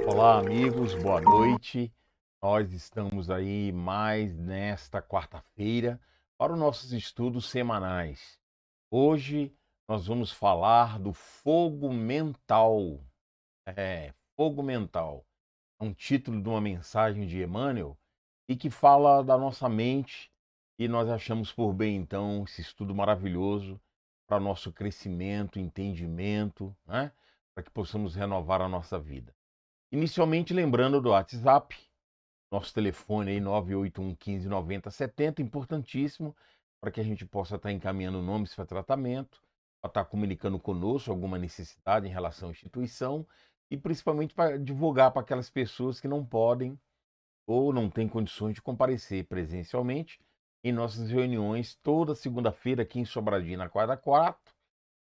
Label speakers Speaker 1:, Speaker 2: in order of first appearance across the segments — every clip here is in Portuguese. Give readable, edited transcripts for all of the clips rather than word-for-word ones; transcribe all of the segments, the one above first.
Speaker 1: Olá, amigos, boa noite. Nós estamos aí mais nesta quarta-feira para os nossos estudos semanais. Hoje nós vamos falar do fogo mental. Fogo mental. É um título de uma mensagem de Emmanuel e que fala da nossa mente e nós achamos por bem, então, esse estudo maravilhoso para nosso crescimento, entendimento, né? Para que possamos renovar a nossa vida. Inicialmente, lembrando do WhatsApp, nosso telefone aí 981 15 90 70, importantíssimo, para que a gente possa estar encaminhando nomes para tratamento, para estar comunicando conosco alguma necessidade em relação à instituição e principalmente para divulgar para aquelas pessoas que não podem ou não têm condições de comparecer presencialmente em nossas reuniões toda segunda-feira aqui em Sobradinho, na quadra 4,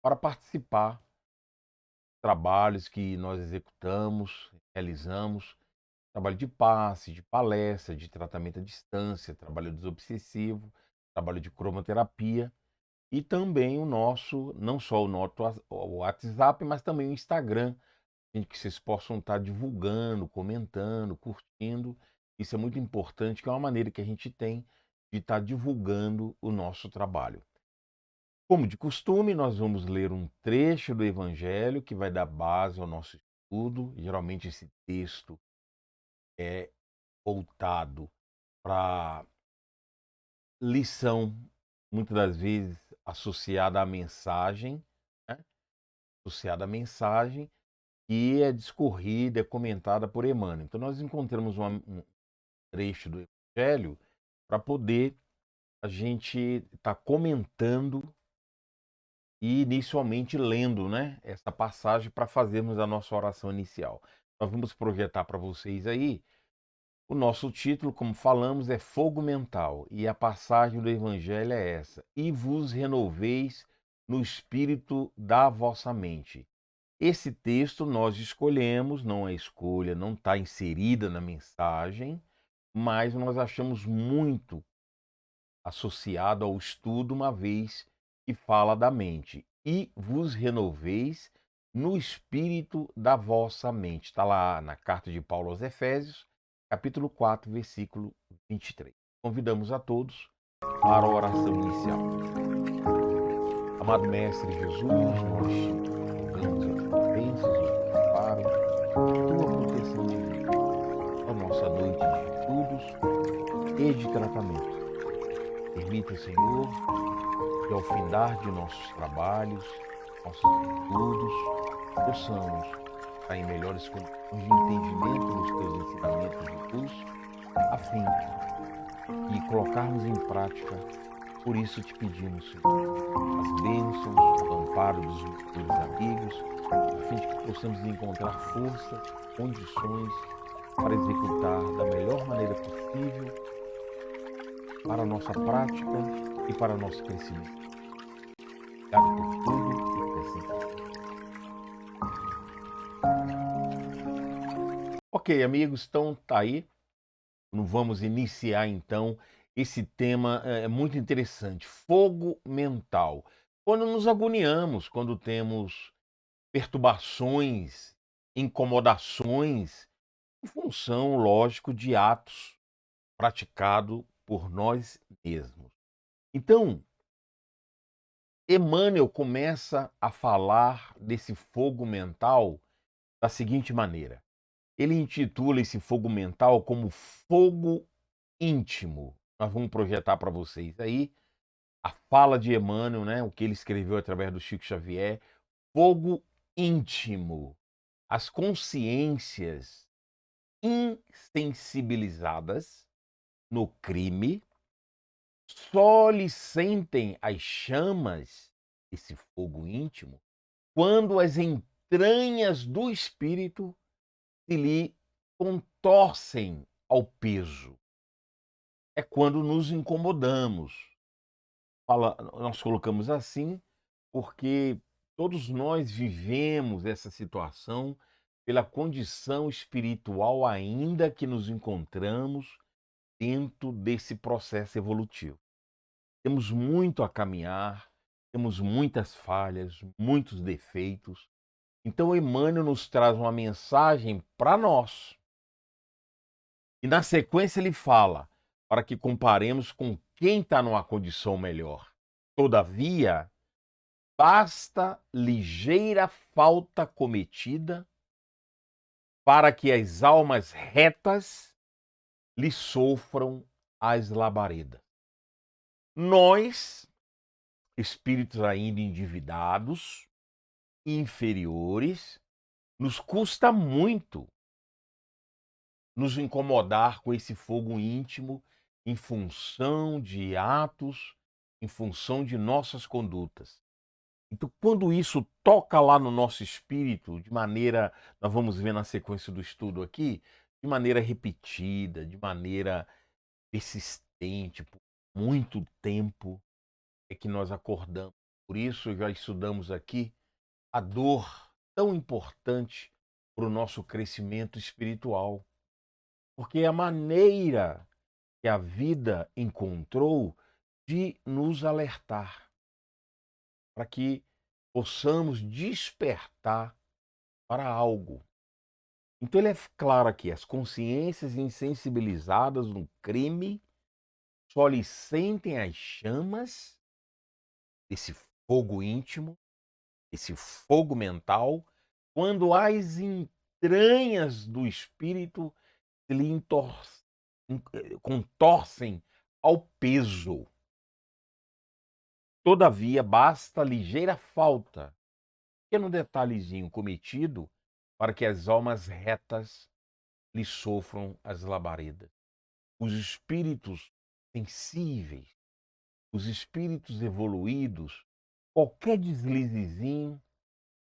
Speaker 1: para participar trabalhos que nós executamos, realizamos, trabalho de passe, de palestra, de tratamento à distância, trabalho desobsessivo, trabalho de cromoterapia e também o nosso, não só o WhatsApp, mas também o Instagram, em que vocês possam estar divulgando, comentando, curtindo. Isso é muito importante, que é uma maneira que a gente tem de estar divulgando o nosso trabalho. Como de costume, nós vamos ler um trecho do Evangelho que vai dar base ao nosso estudo. Geralmente esse texto é voltado para lição, muitas das vezes associada à mensagem, né, associada à mensagem, que é discorrida, é comentada por Emmanuel. Então nós encontramos um trecho do Evangelho para poder a gente estar comentando e inicialmente lendo, né, essa passagem para fazermos a nossa oração inicial. Nós vamos projetar para vocês aí. O nosso título, como falamos, é Fogo Mental, e a passagem do Evangelho é essa: E vos renoveis no espírito da vossa mente. Esse texto nós escolhemos, não é escolha, não está inserida na mensagem, mas nós achamos muito associado ao estudo, uma vez que fala da mente. E vos renoveis no espírito da vossa mente. Está lá na carta de Paulo aos Efésios, capítulo 4, versículo 23. Convidamos a todos para a oração inicial. Amado Mestre Jesus, nós rogamos as tuas bênçãos, o teu amparo, a tua proteção divina, a nossa noite de estudos e de tratamento. Permita, Senhor, que ao findar de nossos trabalhos, nossos estudos, possamos estar em melhores condições de entendimento dos teus ensinamentos de luz, a fim de colocarmos em prática. Por isso te pedimos, Senhor, as bênçãos, o amparo dos meus amigos, a fim de que possamos encontrar força, condições para executar da melhor maneira possível para a nossa prática e para o nosso crescimento. Obrigado por tudo e que assim seja. Ok, amigos, então tá aí. Vamos iniciar então esse tema muito interessante, fogo mental. Quando nos agoniamos, quando temos perturbações, incomodações, em função, lógico, de atos praticados por nós mesmos. Então, Emmanuel começa a falar desse fogo mental da seguinte maneira. Ele intitula esse fogo mental como fogo íntimo. Nós vamos projetar para vocês aí a fala de Emmanuel, né, o que ele escreveu através do Chico Xavier, fogo íntimo. As consciências insensibilizadas no crime só lhe sentem as chamas, esse fogo íntimo, quando as entranhas do espírito se lhe contorcem ao peso. É quando nos incomodamos. Nós colocamos assim porque Todos nós vivemos essa situação pela condição espiritual ainda que nos encontramos dentro desse processo evolutivo. Temos muito a caminhar, temos muitas falhas, muitos defeitos. Então, Emmanuel nos traz uma mensagem para nós. E na sequência ele fala para que comparemos com quem está numa condição melhor. Todavia, basta ligeira falta cometida para que as almas retas lhe sofram as labaredas. Nós, espíritos ainda endividados, inferiores, nos custa muito nos incomodar com esse fogo íntimo em função de atos, em função de nossas condutas. Então, quando isso toca lá no nosso espírito, de maneira, nós vamos ver na sequência do estudo aqui, de maneira repetida, de maneira persistente, por muito tempo, é que nós acordamos. Por isso, já estudamos aqui a dor tão importante para o nosso crescimento espiritual. Porque é a maneira que a vida encontrou de nos alertar, para que possamos despertar para algo. Então ele é claro aqui, as consciências insensibilizadas no crime só lhe sentem as chamas desse fogo íntimo, esse fogo mental, quando as entranhas do espírito se lhe contorcem ao peso. Todavia, basta ligeira falta, pequeno detalhezinho cometido, para que as almas retas lhe sofram as labaredas. Os espíritos sensíveis, os espíritos evoluídos, qualquer deslizezinho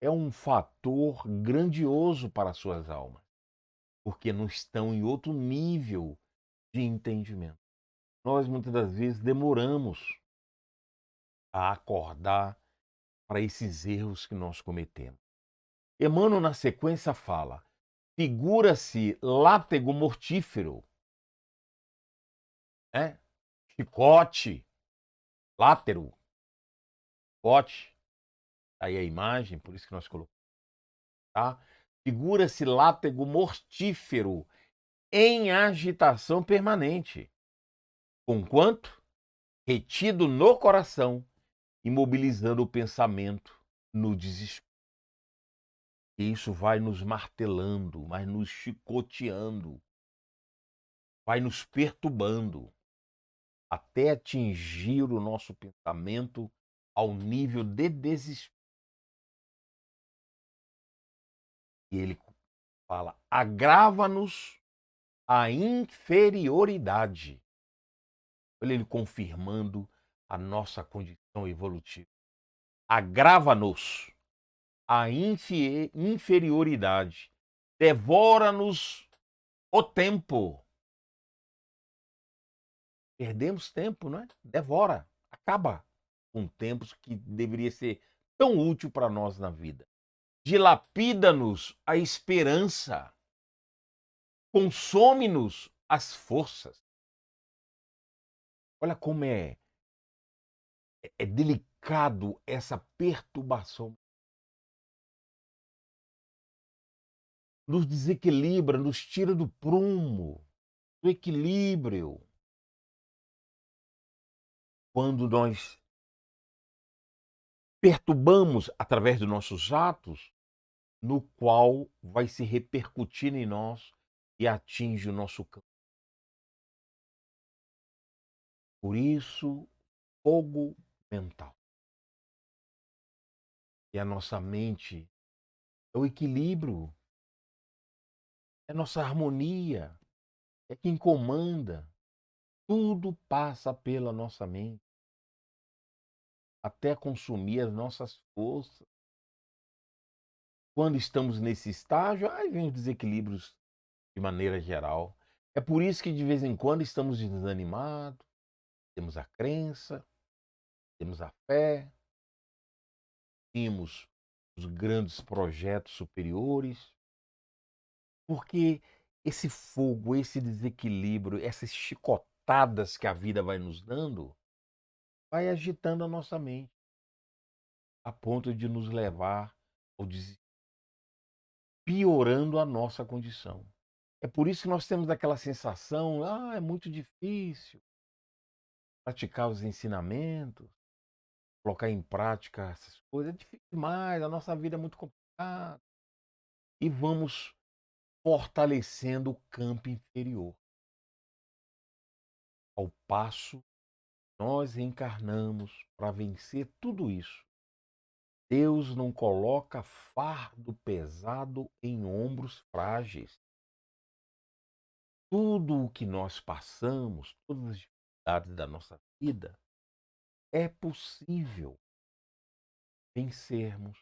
Speaker 1: é um fator grandioso para as suas almas, porque não estão em outro nível de entendimento. Nós muitas das vezes demoramos a acordar para esses erros que nós cometemos. Emmanuel, na sequência, fala: figura-se látego mortífero, né? Chicote, látero, chicote, aí a imagem, por isso que nós colocamos, tá? Figura-se látego mortífero em agitação permanente, conquanto retido no coração, imobilizando o pensamento no desespero. E isso vai nos martelando, vai nos chicoteando, vai nos perturbando, até atingir o nosso pensamento ao nível de desespero. E ele fala: agrava-nos a inferioridade. Olha ele confirmando a nossa condição evolutiva. Agrava-nos a inferioridade. Devora-nos o tempo. Perdemos tempo, não é? Devora, acaba com tempos que deveria ser tão útil para nós na vida. Dilapida-nos a esperança, consome-nos as forças. Olha como é delicado essa perturbação. Nos desequilibra, nos tira do prumo, do equilíbrio. Quando nós perturbamos através dos nossos atos, no qual vai se repercutir em nós e atinge o nosso campo. Por isso, fogo mental. E a nossa mente é o equilíbrio, é a nossa harmonia, é quem comanda. Tudo passa pela nossa mente, até consumir as nossas forças. Quando estamos nesse estágio, aí vem os desequilíbrios de maneira geral. É por isso que de vez em quando estamos desanimados, temos a crença, temos a fé, resistimos os grandes projetos superiores, porque esse fogo, esse desequilíbrio, essas chicotadas que a vida vai nos dando, vai agitando a nossa mente, a ponto de nos levar ao piorando a nossa condição. É por isso que nós temos aquela sensação, é muito difícil praticar os ensinamentos, colocar em prática essas coisas, é difícil demais, a nossa vida é muito complicada. E vamos fortalecendo o campo inferior. Ao passo, nós encarnamos para vencer tudo isso. Deus não coloca fardo pesado em ombros frágeis. Tudo o que nós passamos, todas as dificuldades da nossa vida, é possível vencermos,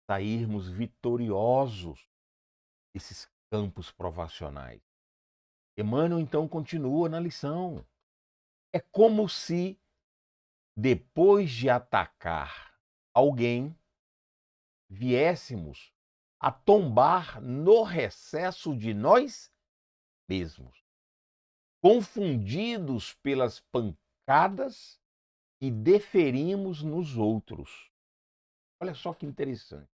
Speaker 1: sairmos vitoriosos desses campos provacionais. Emmanuel então continua na lição. É como se, depois de atacar alguém, viéssemos a tombar no recesso de nós mesmos, confundidos pelas pancadas que deferimos nos outros. Olha só que interessante.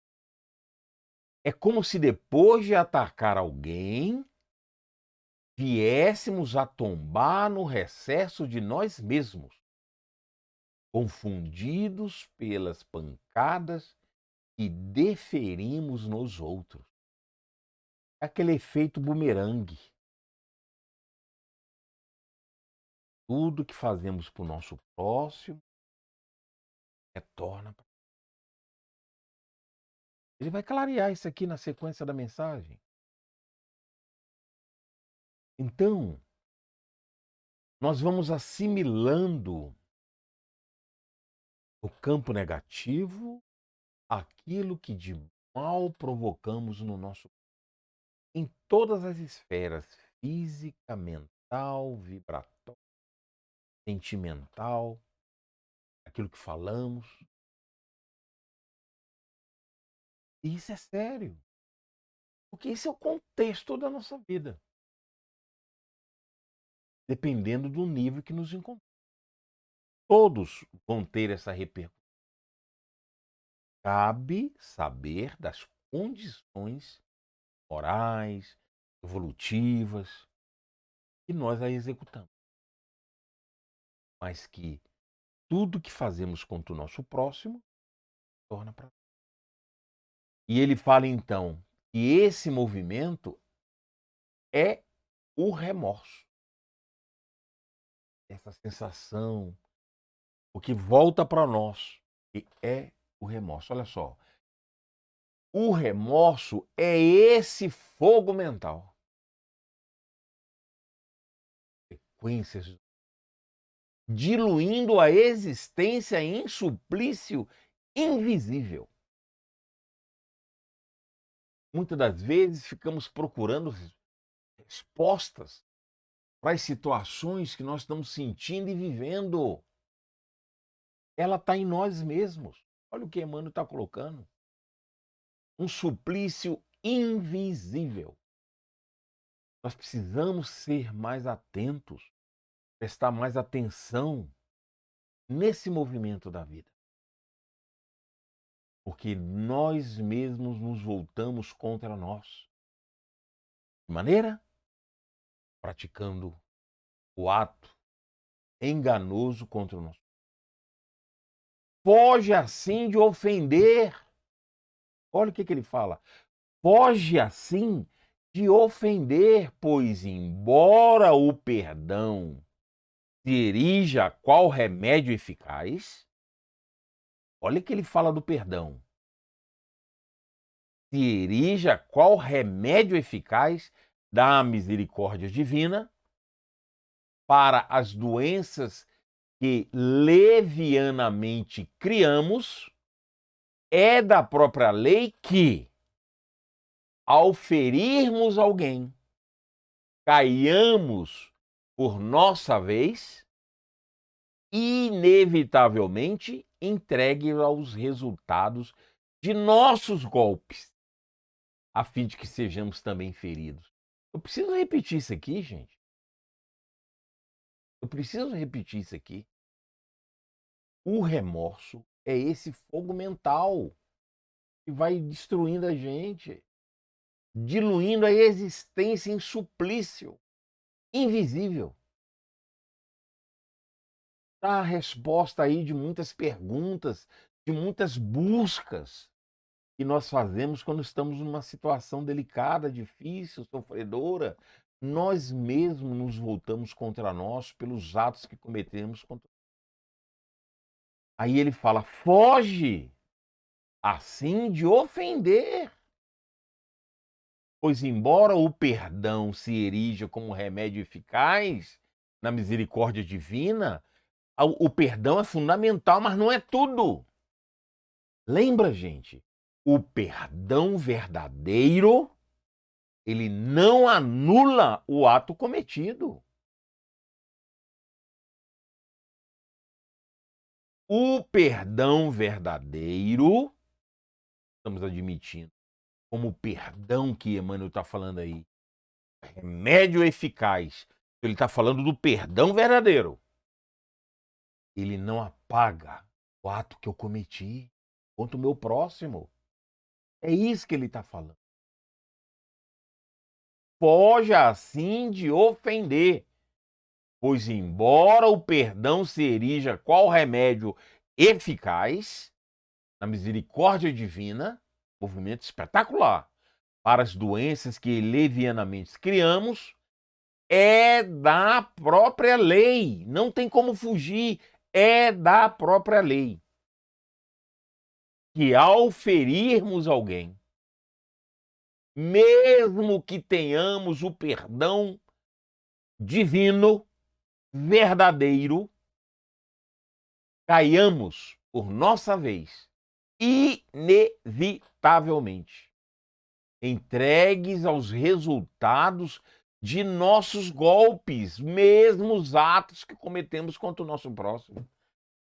Speaker 1: É como se depois de atacar alguém, viéssemos a tombar no recesso de nós mesmos, confundidos pelas pancadas que deferimos nos outros. É aquele efeito bumerangue. Tudo que fazemos para o nosso próximo retorna. Ele vai clarear isso aqui na sequência da mensagem. Então, nós vamos assimilando no campo negativo aquilo que de mal provocamos no nosso em todas as esferas, física, mental, vibratória, sentimental, aquilo que falamos. E isso é sério, porque esse é o contexto da nossa vida, dependendo do nível que nos encontramos. Todos vão ter essa repercussão. Cabe saber das condições morais, evolutivas, que nós a executamos. Mas que tudo que fazemos contra o nosso próximo torna para nós. E ele fala então que esse movimento é o remorso. Essa sensação, o que volta para nós, que é o remorso. Olha só, o remorso é esse fogo mental. Sequências diluindo a existência em suplício invisível. Muitas das vezes ficamos procurando respostas para as situações que nós estamos sentindo e vivendo. Ela está em nós mesmos. Olha o que Emmanuel está colocando. Um suplício invisível. Nós precisamos ser mais atentos, prestar mais atenção nesse movimento da vida. Porque nós mesmos nos voltamos contra nós. De maneira? Praticando o ato enganoso contra o nosso. Foge assim de ofender. Olha o que ele fala. Foge assim de ofender, pois embora o perdão se erija qual remédio eficaz, olha que ele fala do perdão. Se erija qual remédio eficaz da misericórdia divina para as doenças que levianamente criamos, é da própria lei que, ao ferirmos alguém, caiamos por nossa vez, inevitavelmente entregue aos resultados de nossos golpes, a fim de que sejamos também feridos. Eu preciso repetir isso aqui, gente. Eu preciso repetir isso aqui. O remorso é esse fogo mental que vai destruindo a gente, diluindo a existência em suplício invisível. Tá a resposta aí de muitas perguntas, de muitas buscas que nós fazemos quando estamos numa situação delicada, difícil, sofredora. Nós mesmos nos voltamos contra nós pelos atos que cometemos contra. Aí ele fala: foge assim de ofender. Pois, embora o perdão se erija como remédio eficaz na misericórdia divina, o perdão é fundamental, mas não é tudo. Lembra, gente? O perdão verdadeiro, ele não anula o ato cometido. O perdão verdadeiro, estamos admitindo, como o perdão que Emmanuel está falando aí, remédio eficaz. Ele está falando do perdão verdadeiro. Ele não apaga o ato que eu cometi contra o meu próximo. É isso que ele está falando. Foge assim de ofender, pois embora o perdão se erija qual remédio eficaz, na misericórdia divina, movimento espetacular, para as doenças que levianamente criamos, é da própria lei, não tem como fugir, é da própria lei. Que ao ferirmos alguém, mesmo que tenhamos o perdão divino, verdadeiro, caiamos, por nossa vez, inevitavelmente, entregues aos resultados de nossos golpes, mesmo os atos que cometemos contra o nosso próximo,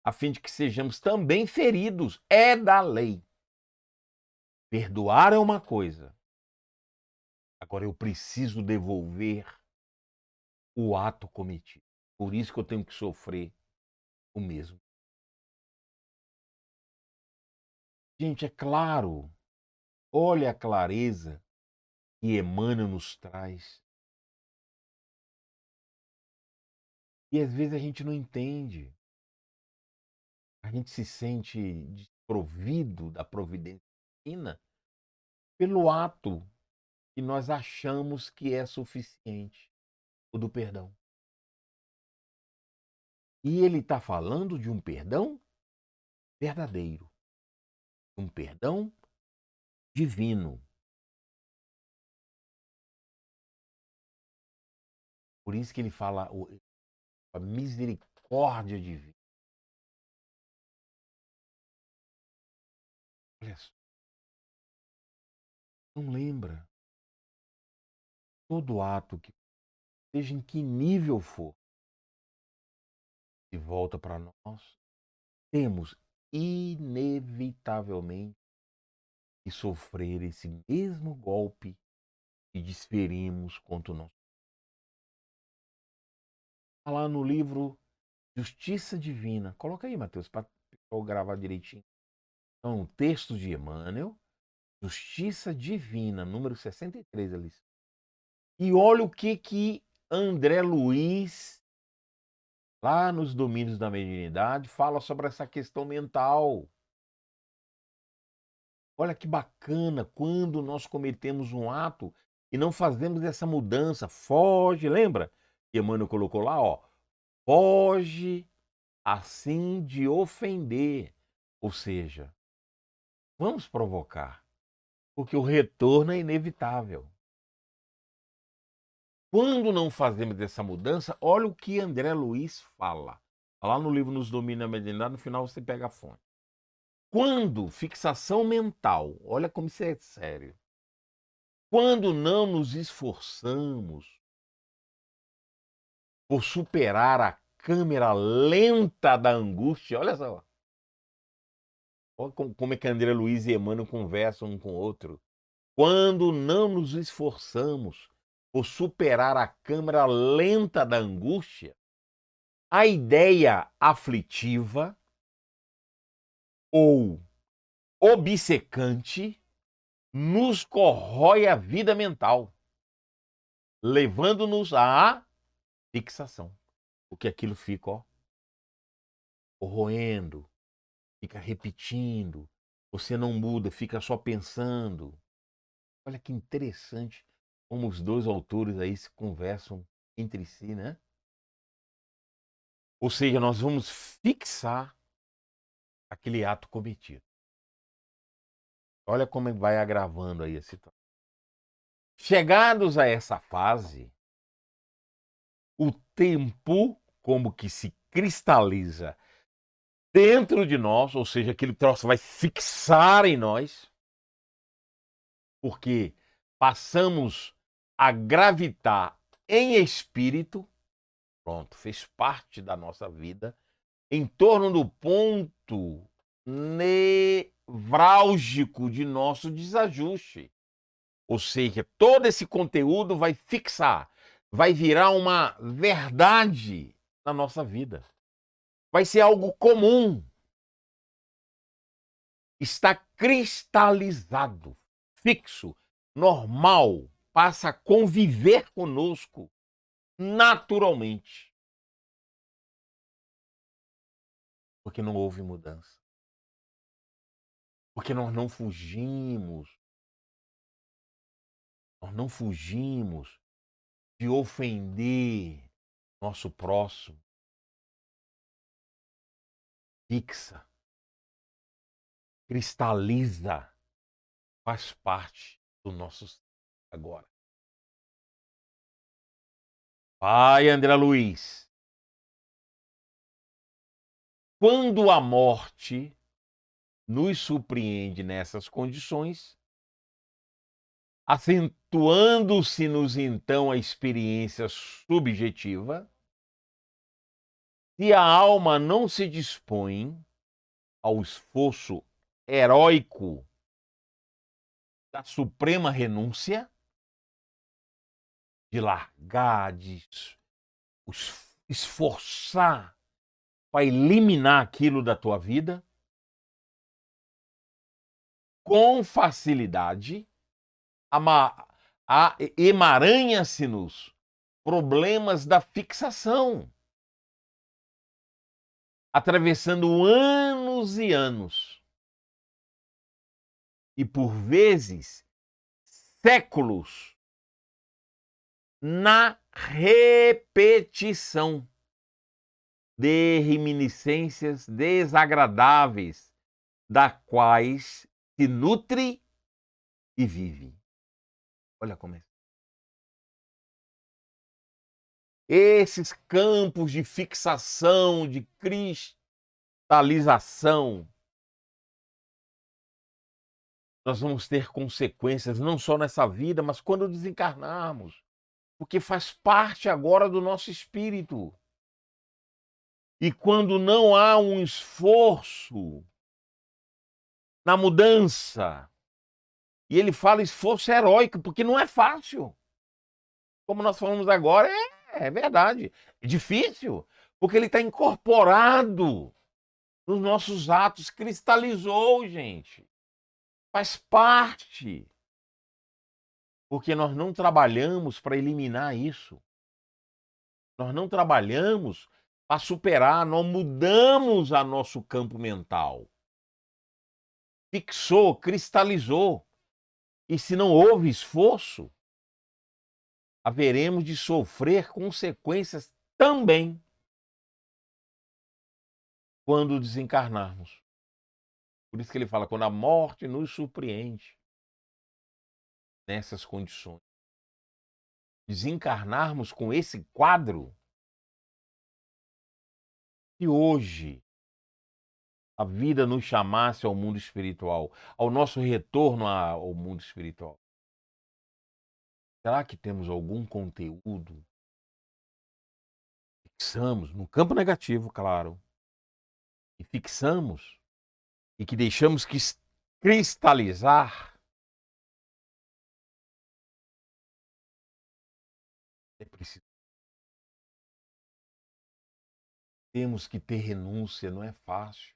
Speaker 1: a fim de que sejamos também feridos. É da lei. Perdoar é uma coisa. Agora eu preciso devolver o ato cometido. Por isso que eu tenho que sofrer o mesmo. Gente, é claro. Olha a clareza que Emmanuel nos traz. E às vezes a gente não entende. A gente se sente desprovido da providência divina pelo ato que nós achamos que é suficiente, o do perdão. E ele está falando de um perdão verdadeiro, um perdão divino. Por isso que ele fala a misericórdia divina. Olha só, não lembra? Todo ato que, seja em que nível for, e volta para nós, temos inevitavelmente que sofrer esse mesmo golpe que desferimos contra o nosso. Está lá no livro Justiça Divina. Coloca aí, Mateus, para eu gravar direitinho. Então, texto de Emmanuel, Justiça Divina, número 63 ali. E olha o que André Luiz, lá nos Domínios da Mediunidade, fala sobre essa questão mental. Olha que bacana quando nós cometemos um ato e não fazemos essa mudança. Foge, lembra? Que Emmanuel colocou lá, ó. Foge assim de ofender. Ou seja, vamos provocar, porque o retorno é inevitável. Quando não fazemos essa mudança, olha o que André Luiz fala. Lá no livro Nos Domina a Mediunidade, no final você pega a fonte. Quando fixação mental, olha como isso é sério. Quando não nos esforçamos por superar a câmera lenta da angústia, olha só, Olha como é que André Luiz e Emmanuel conversam um com o outro. Quando não nos esforçamos por superar a câmara lenta da angústia, a ideia aflitiva ou obcecante nos corrói a vida mental, levando-nos à fixação. Porque aquilo fica, ó, corroendo, fica repetindo, você não muda, fica só pensando. Olha que interessante como os dois autores aí se conversam entre si, né? Ou seja, nós vamos fixar aquele ato cometido. Olha como vai agravando aí a situação. Chegados a essa fase, o tempo como que se cristaliza dentro de nós, ou seja, aquele troço vai fixar em nós, porque passamos a gravitar em espírito, pronto, fez parte da nossa vida, em torno do ponto nevrálgico de nosso desajuste. Ou seja, todo esse conteúdo vai fixar, vai virar uma verdade na nossa vida. Vai ser algo comum. Está cristalizado, fixo, normal, passa a conviver conosco naturalmente. Porque não houve mudança. Porque nós não fugimos de ofender nosso próximo. Fixa, cristaliza, faz parte do nosso ser agora. Pai André Luiz, quando a morte nos surpreende nessas condições, acentuando-se-nos então a experiência subjetiva, se a alma não se dispõe ao esforço heróico da suprema renúncia, de largar, de esforçar para eliminar aquilo da tua vida, com facilidade, emaranha-se-nos problemas da fixação, atravessando anos e anos, e por vezes séculos, na repetição de reminiscências desagradáveis, da quais se nutre e vive. Olha como é. Esses campos de fixação, de cristalização, nós vamos ter consequências não só nessa vida, mas quando desencarnarmos, porque faz parte agora do nosso espírito. E quando não há um esforço na mudança, e ele fala esforço heróico, porque não é fácil. Como nós falamos agora, é verdade. É difícil, porque ele está incorporado nos nossos atos, cristalizou, gente. Faz parte. Porque nós não trabalhamos para eliminar isso. Nós não trabalhamos para superar, nós mudamos a nosso campo mental. Fixou, cristalizou. E se não houve esforço, haveremos de sofrer consequências também quando desencarnarmos. Por isso que ele fala, quando a morte nos surpreende nessas condições. Desencarnarmos com esse quadro, se hoje a vida nos chamasse ao mundo espiritual, ao nosso retorno ao mundo espiritual, será que temos algum conteúdo? Fixamos, no campo negativo, claro, e fixamos e que deixamos que cristalizar, é preciso. Temos que ter renúncia, não é fácil.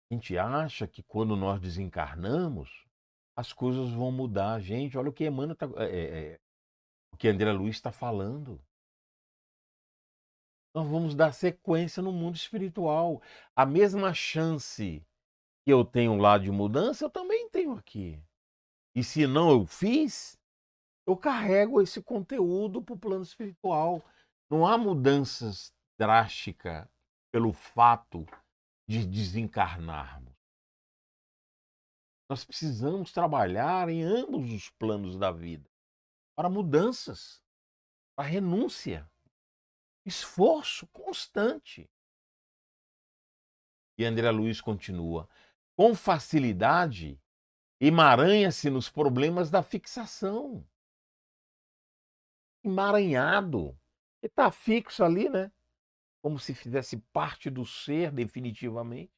Speaker 1: A gente acha que quando nós desencarnamos, as coisas vão mudar. Gente, olha o que Emmanuel o que André Luiz está falando. Nós vamos dar sequência no mundo espiritual. A mesma chance que eu tenho lá de mudança, eu também tenho aqui. E se não eu fiz, eu carrego esse conteúdo para o plano espiritual. Não há mudanças drásticas pelo fato de desencarnarmos. Nós precisamos trabalhar em ambos os planos da vida para mudanças, para renúncia, esforço constante. E André Luiz continua: com facilidade, emaranha-se nos problemas da fixação. Emaranhado. Ele está fixo ali, né? Como se fizesse parte do ser definitivamente,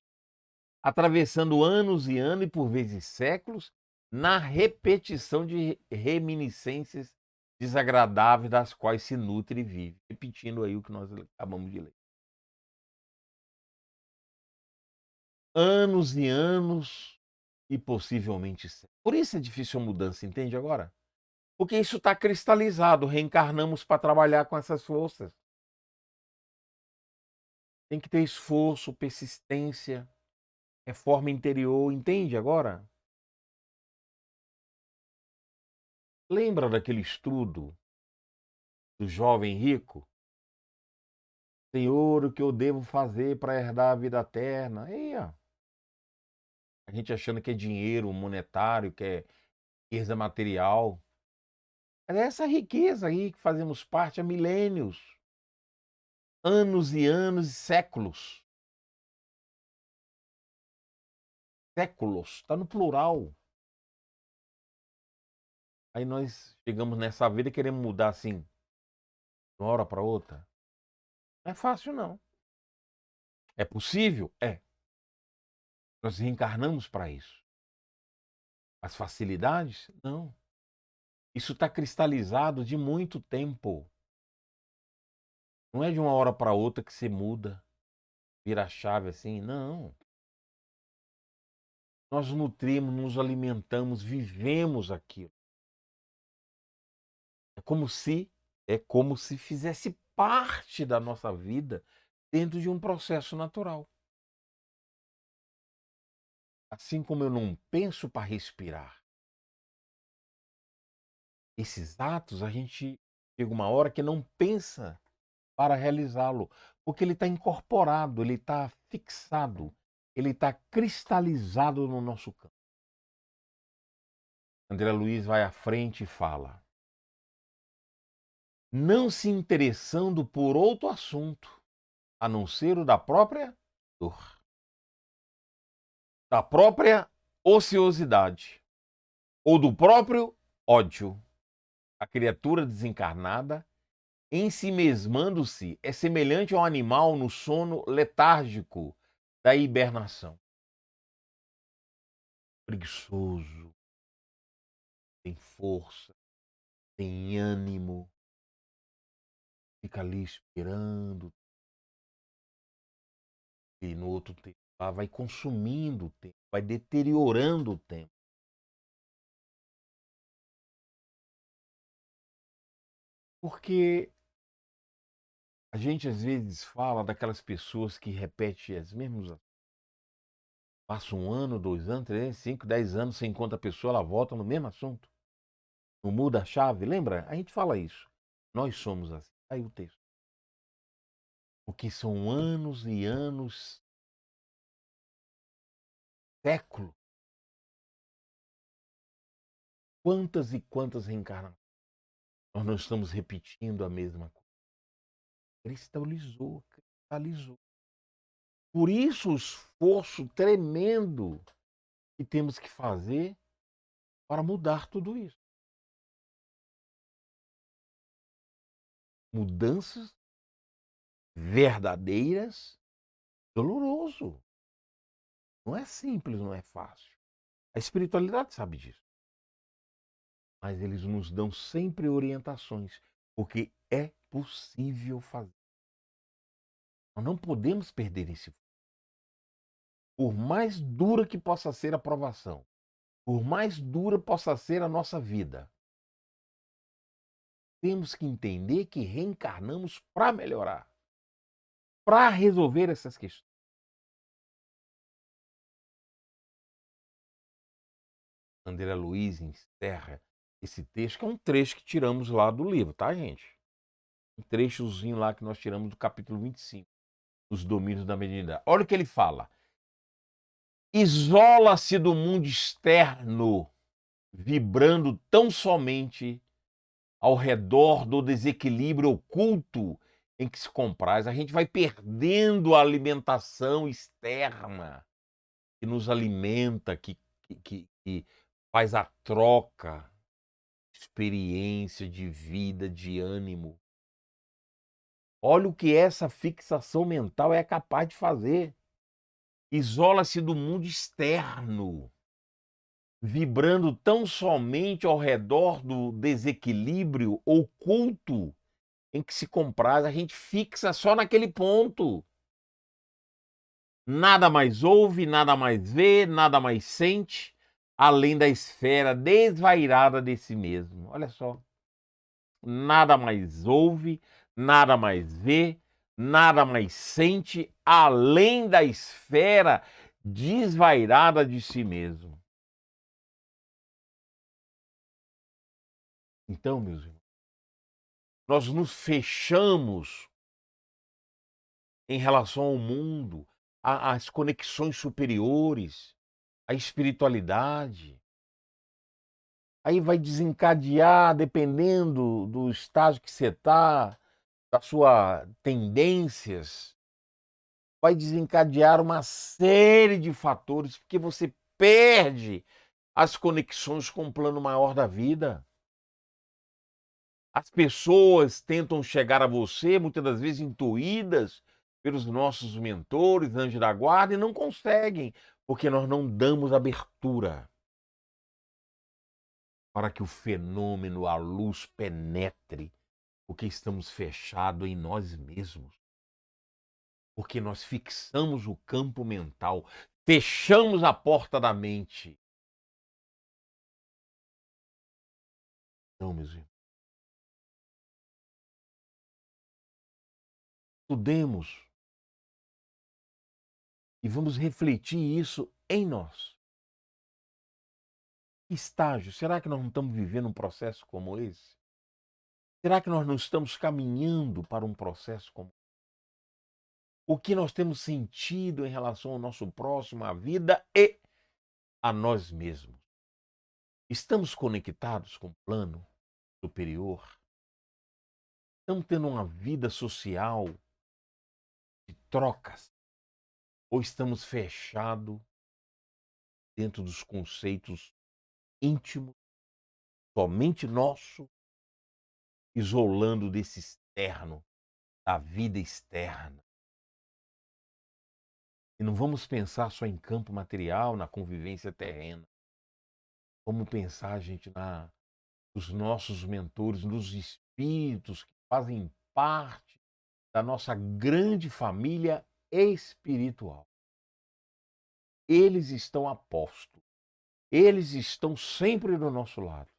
Speaker 1: atravessando anos e anos e por vezes séculos, na repetição de reminiscências desagradáveis das quais se nutre e vive. Repetindo aí o que nós acabamos de ler. Anos e anos e possivelmente séculos. Por isso é difícil a mudança, entende agora? Porque isso está cristalizado, reencarnamos para trabalhar com essas forças. Tem que ter esforço, persistência, reforma interior, entende agora? Lembra daquele estudo do jovem rico? Senhor, o que eu devo fazer para herdar a vida eterna? Aí, ó, a gente achando que é dinheiro monetário, que é riqueza material. Mas é essa riqueza aí que fazemos parte há milênios, anos e anos e séculos. Séculos, está no plural. Aí nós chegamos nessa vida e queremos mudar assim, de uma hora para outra. Não é fácil, não. É possível? É. Nós reencarnamos para isso. As facilidades? Não. Isso está cristalizado de muito tempo. Não é de uma hora para outra que você muda, vira a chave assim, não. Nós nutrimos, nos alimentamos, vivemos aquilo. É como se fizesse parte da nossa vida dentro de um processo natural. Assim como eu não penso para respirar, esses atos a gente chega uma hora que não pensa para realizá-lo, porque ele está incorporado, ele está fixado, ele está cristalizado no nosso campo. André Luiz vai à frente e fala: não se interessando por outro assunto, a não ser o da própria dor, da própria ociosidade ou do próprio ódio. A criatura desencarnada, ensimesmando-se, é semelhante ao animal no sono letárgico da hibernação. Preguiçoso, tem força, tem ânimo, fica ali esperando, e no outro tempo lá vai consumindo o tempo, vai deteriorando o tempo. Porque a gente às vezes fala daquelas pessoas que repetem as mesmas. Passa um ano, 2 anos, 3, 5, 10 anos, você encontra a pessoa, ela volta no mesmo assunto. Não muda a chave, lembra? A gente fala isso. Nós somos assim. Aí o texto. Porque são anos e anos, séculos. Quantas e quantas reencarnações. Nós não estamos repetindo a mesma coisa. Cristalizou, cristalizou. Por isso o esforço tremendo que temos que fazer para mudar tudo isso. Mudanças verdadeiras, doloroso. Não é simples, não é fácil. A espiritualidade sabe disso. Mas eles nos dão sempre orientações, porque é possível fazer. Nós não podemos perder esse foco. Por mais dura que possa ser a provação, por mais dura possa ser a nossa vida, temos que entender que reencarnamos para melhorar, para resolver essas questões. André Luiz encerra esse texto, que é um trecho que tiramos lá do livro, tá, gente? Um trechozinho lá que nós tiramos do capítulo 25, Os Domínios da Mediunidade. Olha o que ele fala. Isola-se do mundo externo, vibrando tão somente ao redor do desequilíbrio oculto em que se compraz. A gente vai perdendo a alimentação externa que nos alimenta, que faz a troca, experiência de vida, de ânimo. Olha o que essa fixação mental é capaz de fazer. Isola-se do mundo externo, vibrando tão somente ao redor do desequilíbrio oculto em que se compraz. A gente fixa só naquele ponto. Nada mais ouve, nada mais vê, nada mais sente, além da esfera desvairada de si mesmo. Olha só. Nada mais ouve, nada mais vê, nada mais sente, além da esfera desvairada de si mesmo. Então, meus irmãos, nós nos fechamos em relação ao mundo, às conexões superiores, à espiritualidade. Aí vai desencadear, dependendo do estágio que você está, das suas tendências, vai desencadear uma série de fatores, porque você perde as conexões com o plano maior da vida. As pessoas tentam chegar a você, muitas das vezes intuídas pelos nossos mentores, anjos da guarda, e não conseguem, porque nós não damos abertura para que o fenômeno, a luz penetre, porque estamos fechados em nós mesmos. Porque nós fixamos o campo mental, fechamos a porta da mente. Não, meus irmãos. Estudemos e vamos refletir isso em nós. Que estágio? Será que nós não estamos vivendo um processo como esse? Será que nós não estamos caminhando para um processo como esse? O que nós temos sentido em relação ao nosso próximo, à vida e a nós mesmos? Estamos conectados com o plano superior? Estamos tendo uma vida social de trocas? Ou estamos fechados dentro dos conceitos íntimos, somente nosso, isolando desse externo, da vida externa? E não vamos pensar só em campo material, na convivência terrena. Vamos pensar, gente, nos nossos mentores, nos espíritos que fazem parte da nossa grande família espiritual. Eles estão a posto. Eles estão sempre do nosso lado.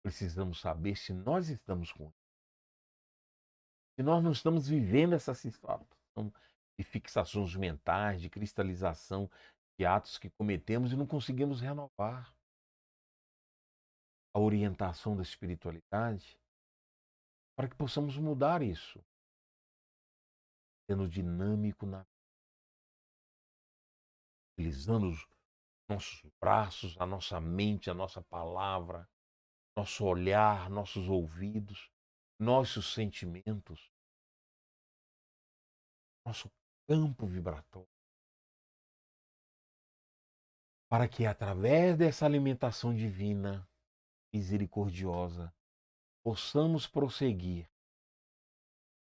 Speaker 1: Precisamos saber se nós estamos com eles. Se nós não estamos vivendo essa situação de fixações mentais, de cristalização de atos que cometemos e não conseguimos renovar a orientação da espiritualidade para que possamos mudar isso, sendo dinâmico, utilizando os nossos braços, a nossa mente, a nossa palavra, nosso olhar, nossos ouvidos, nossos sentimentos, nosso campo vibratório, para que através dessa alimentação divina, misericordiosa, possamos prosseguir,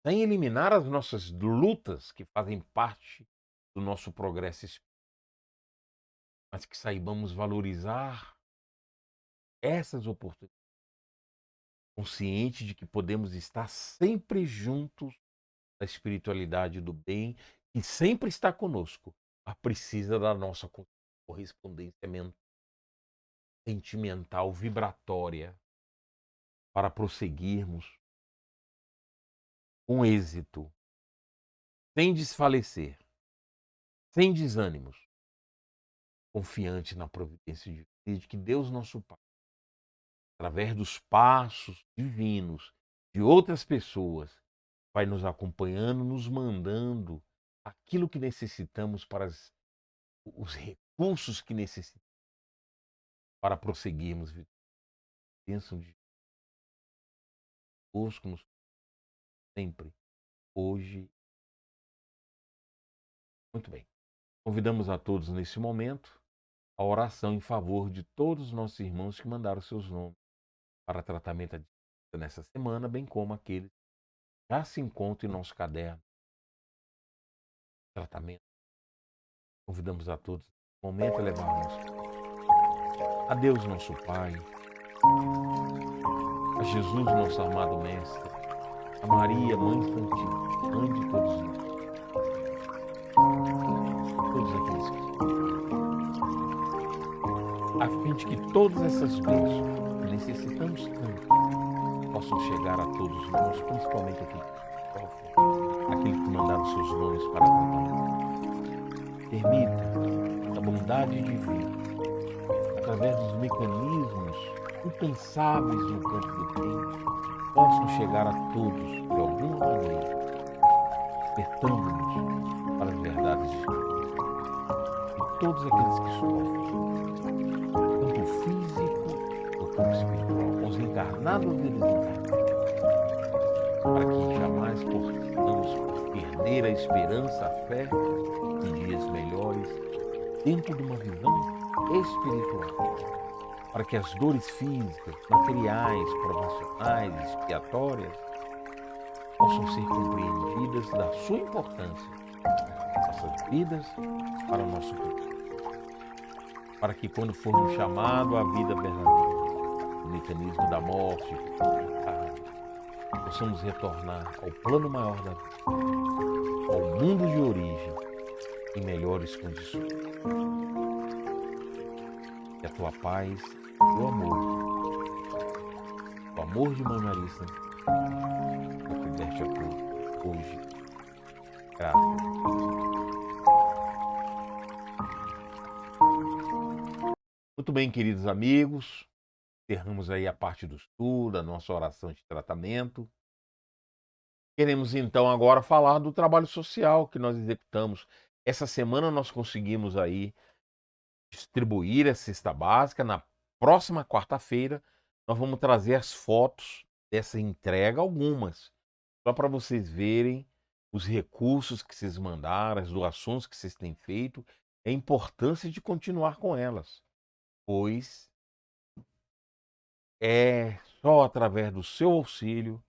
Speaker 1: sem eliminar as nossas lutas que fazem parte do nosso progresso espiritual, mas que saibamos valorizar essas oportunidades, consciente de que podemos estar sempre juntos da espiritualidade do bem, que sempre está conosco, mas precisa da nossa correspondência sentimental, vibratória, para prosseguirmos com êxito, sem desfalecer, sem desânimos, confiante na providência de Deus, de que Deus nosso Pai, através dos passos divinos de outras pessoas, vai nos acompanhando, nos mandando aquilo que necessitamos para os recursos que necessitamos para prosseguirmos. Bênção de Deus conosco sempre, hoje. Muito bem. Convidamos a todos nesse momento a oração em favor de todos os nossos irmãos que mandaram seus nomes para tratamento à distância nessa semana, bem como aqueles que já se encontram em nosso caderno de tratamento. Convidamos a todos nesse momento a levarmos a Deus nosso Pai, a Jesus nosso amado Mestre, a Maria, Mãe Santíssima, Mãe de todos nós, todos aqueles que, a fim de que todas essas bênçãos que necessitamos tanto possam chegar a todos nós, principalmente aqueles que sofrem, aqueles que mandaram seus nomes para tratamento. Permita a bondade divina, através dos mecanismos incansáveis no campo do bem, possam chegar a todos de alguma maneira, despertando-nos para as verdades de Deus. E todos aqueles que sofrem, tanto físico no campo espiritual, os encarnados e desencarnados, para que jamais possamos perder a esperança, a fé em dias melhores, dentro de uma visão espiritual, para que as dores físicas, materiais, provacionais, expiatórias, possam ser compreendidas da sua importância em nossas vidas, para o nosso povo. Para que quando formos chamados à vida verdadeira, o mecanismo da morte, possamos retornar ao plano maior da vida, ao mundo de origem, em melhores condições. Que a tua paz, o amor de Mãe Maria Santíssima, acudeste a todos hoje. Graças. Muito bem, queridos amigos, encerramos aí a parte do estudo, a nossa oração de tratamento. Queremos então agora falar do trabalho social que nós executamos. Essa semana nós conseguimos aí distribuir a cesta básica. Na próxima quarta-feira nós vamos trazer as fotos dessa entrega, algumas, só para vocês verem os recursos que vocês mandaram, as doações que vocês têm feito, a importância de continuar com elas, pois é só através do seu auxílio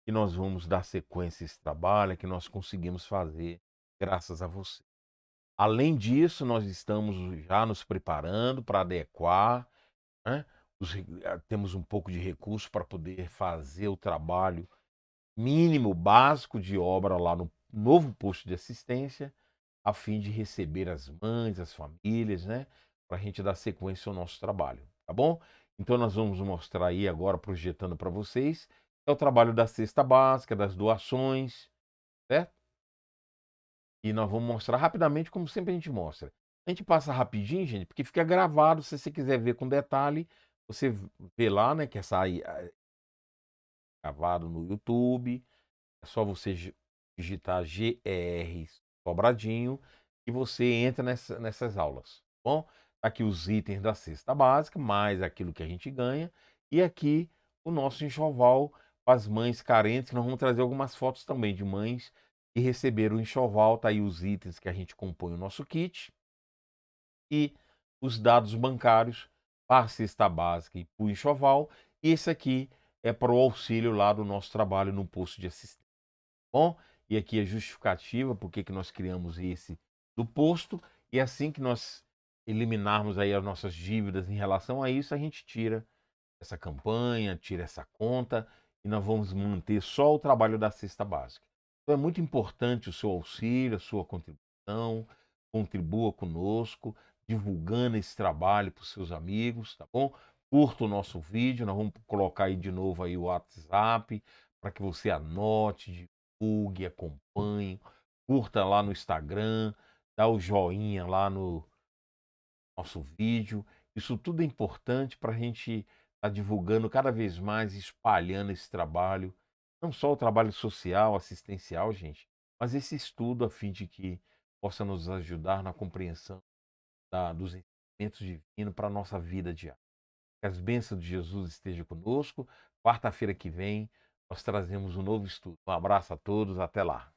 Speaker 1: que nós vamos dar sequência a esse trabalho, que nós conseguimos fazer, graças a você. Além disso, nós estamos já nos preparando para adequar, né? Temos um pouco de recurso para poder fazer o trabalho mínimo, básico de obra lá no novo posto de assistência, a fim de receber as mães, as famílias, né? Para a gente dar sequência ao nosso trabalho, tá bom? Então nós vamos mostrar aí agora, projetando para vocês, é o trabalho da cesta básica, das doações, certo? E nós vamos mostrar rapidamente, como sempre a gente mostra. A gente passa rapidinho, gente, porque fica gravado. Se você quiser ver com detalhe, você vê lá, né, que essa aí gravado no YouTube. É só você digitar GR Sobradinho e você entra nessas aulas, tá bom? Aqui os itens da cesta básica, mais aquilo que a gente ganha. E aqui o nosso enxoval para as mães carentes, que nós vamos trazer algumas fotos também de mães que receberam o enxoval. Tá aí os itens que a gente compõe o nosso kit. E os dados bancários para a cesta básica e para o enxoval. E esse aqui é para o auxílio lá do nosso trabalho no posto de assistência. Bom, e aqui a justificativa por que nós criamos esse do posto, e assim que nós eliminarmos aí as nossas dívidas em relação a isso, a gente tira essa campanha, tira essa conta e nós vamos manter só o trabalho da cesta básica. Então é muito importante o seu auxílio, a sua contribuição, contribua conosco, divulgando esse trabalho para os seus amigos, tá bom? Curta o nosso vídeo, nós vamos colocar aí de novo aí o WhatsApp para que você anote, divulgue, acompanhe, curta lá no Instagram, dá o joinha lá no nosso vídeo. Isso tudo é importante para a gente estar divulgando cada vez mais, espalhando esse trabalho, não só o trabalho social, assistencial, gente, mas esse estudo a fim de que possa nos ajudar na compreensão dos ensinamentos divinos para a nossa vida diária. Que as bênçãos de Jesus estejam conosco. Quarta-feira que vem, nós trazemos um novo estudo. Um abraço a todos, até lá.